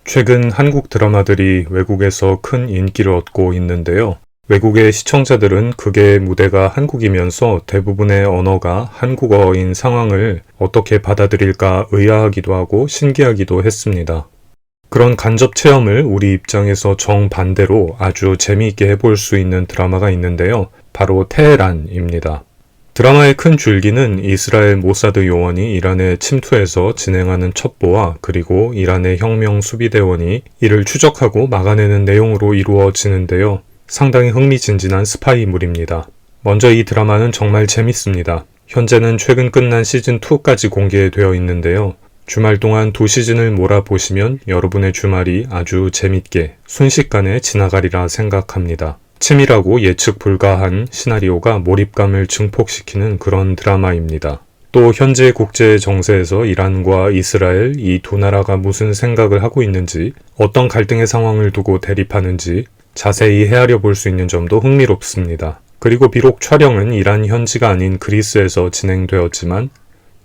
최근 한국 드라마들이 외국에서 큰 인기를 얻고 있는데요. 외국의 시청자들은 그게 무대가 한국이면서 대부분의 언어가 한국어인 상황을 어떻게 받아들일까 의아하기도 하고 신기하기도 했습니다. 그런 간접 체험을 우리 입장에서 정반대로 아주 재미있게 해볼 수 있는 드라마가 있는데요. 바로 테헤란입니다. 드라마의 큰 줄기는 이스라엘 모사드 요원이 이란에 침투해서 진행하는 첩보와 그리고 이란의 혁명 수비대원이 이를 추적하고 막아내는 내용으로 이루어지는데요. 상당히 흥미진진한 스파이물입니다. 먼저 이 드라마는 정말 재밌습니다. 현재는 최근 끝난 시즌2까지 공개되어 있는데요. 주말 동안 2시즌을 몰아보시면 여러분의 주말이 아주 재밌게 순식간에 지나가리라 생각합니다. 치밀하고 예측 불가한 시나리오가 몰입감을 증폭시키는 그런 드라마입니다. 또 현재 국제 정세에서 이란과 이스라엘 이 두 나라가 무슨 생각을 하고 있는지, 어떤 갈등의 상황을 두고 대립하는지 자세히 헤아려 볼 수 있는 점도 흥미롭습니다. 그리고 비록 촬영은 이란 현지가 아닌 그리스에서 진행되었지만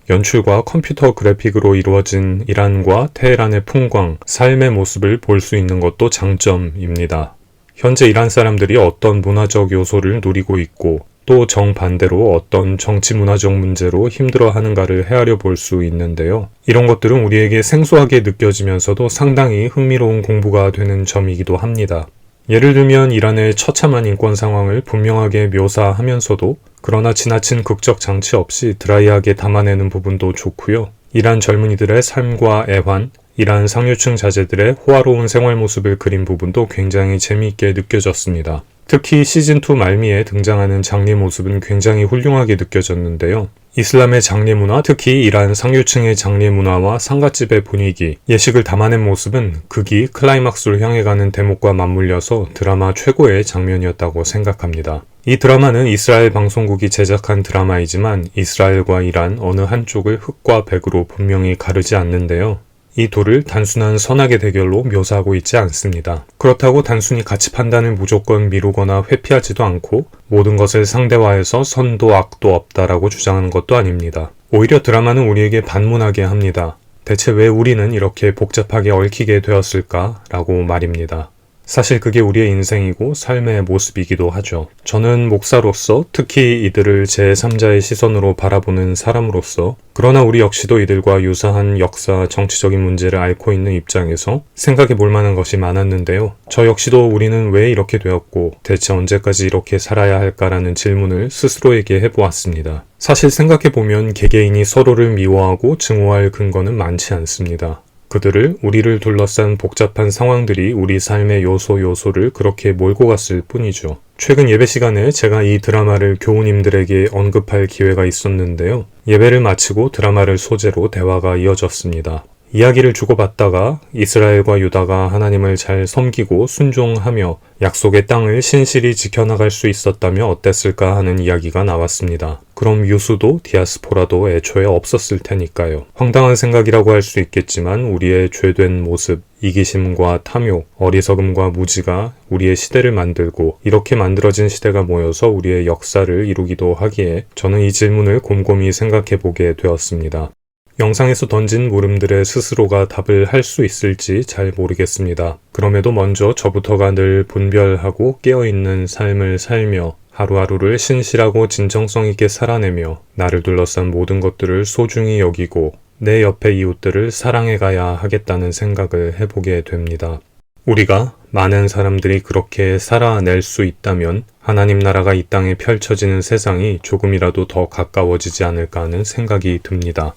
연출과 컴퓨터 그래픽으로 이루어진 이란과 테헤란의 풍광, 삶의 모습을 볼 수 있는 것도 장점입니다. 현재 이란 사람들이 어떤 문화적 요소를 누리고 있고 또 정반대로 어떤 정치 문화적 문제로 힘들어하는가를 헤아려 볼 수 있는데요. 이런 것들은 우리에게 생소하게 느껴지면서도 상당히 흥미로운 공부가 되는 점이기도 합니다. 예를 들면 이란의 처참한 인권 상황을 분명하게 묘사하면서도 그러나 지나친 극적 장치 없이 드라이하게 담아내는 부분도 좋고요. 이란 젊은이들의 삶과 애환, 이란 상류층 자제들의 호화로운 생활 모습을 그린 부분도 굉장히 재미있게 느껴졌습니다. 특히 시즌2 말미에 등장하는 장례 모습은 굉장히 훌륭하게 느껴졌는데요. 이슬람의 장례 문화, 특히 이란 상류층의 장례 문화와 상갓집의 분위기, 예식을 담아낸 모습은 극이 클라이막스로 향해 가는 대목과 맞물려서 드라마 최고의 장면이었다고 생각합니다. 이 드라마는 이스라엘 방송국이 제작한 드라마이지만 이스라엘과 이란 어느 한쪽을 흑과 백으로 분명히 가르지 않는데요. 이 둘을 단순한 선악의 대결로 묘사하고 있지 않습니다. 그렇다고 단순히 가치 판단을 무조건 미루거나 회피하지도 않고 모든 것을 상대화해서 선도 악도 없다라고 주장하는 것도 아닙니다. 오히려 드라마는 우리에게 반문하게 합니다. 대체 왜 우리는 이렇게 복잡하게 얽히게 되었을까? 라고 말입니다. 사실 그게 우리의 인생이고 삶의 모습이기도 하죠. 저는 목사로서 특히 이들을 제3자의 시선으로 바라보는 사람으로서 그러나 우리 역시도 이들과 유사한 역사, 정치적인 문제를 앓고 있는 입장에서 생각해 볼 만한 것이 많았는데요. 저 역시도 우리는 왜 이렇게 되었고 대체 언제까지 이렇게 살아야 할까라는 질문을 스스로에게 해보았습니다. 사실 생각해 보면 개개인이 서로를 미워하고 증오할 근거는 많지 않습니다. 그들을 우리를 둘러싼 복잡한 상황들이 우리 삶의 요소를 그렇게 몰고 갔을 뿐이죠. 최근 예배 시간에 제가 이 드라마를 교우님들에게 언급할 기회가 있었는데요. 예배를 마치고 드라마를 소재로 대화가 이어졌습니다. 이야기를 주고받다가 이스라엘과 유다가 하나님을 잘 섬기고 순종하며 약속의 땅을 신실히 지켜나갈 수 있었다면 어땠을까 하는 이야기가 나왔습니다. 그럼 유수도 디아스포라도 애초에 없었을 테니까요. 황당한 생각이라고 할 수 있겠지만 우리의 죄된 모습, 이기심과 탐욕, 어리석음과 무지가 우리의 시대를 만들고 이렇게 만들어진 시대가 모여서 우리의 역사를 이루기도 하기에 저는 이 질문을 곰곰이 생각해 보게 되었습니다. 영상에서 던진 물음들에 스스로가 답을 할 수 있을지 잘 모르겠습니다. 그럼에도 먼저 저부터가 늘 분별하고 깨어있는 삶을 살며 하루하루를 신실하고 진정성 있게 살아내며 나를 둘러싼 모든 것들을 소중히 여기고 내 옆의 이웃들을 사랑해가야 하겠다는 생각을 해보게 됩니다. 우리가 많은 사람들이 그렇게 살아낼 수 있다면 하나님 나라가 이 땅에 펼쳐지는 세상이 조금이라도 더 가까워지지 않을까 하는 생각이 듭니다.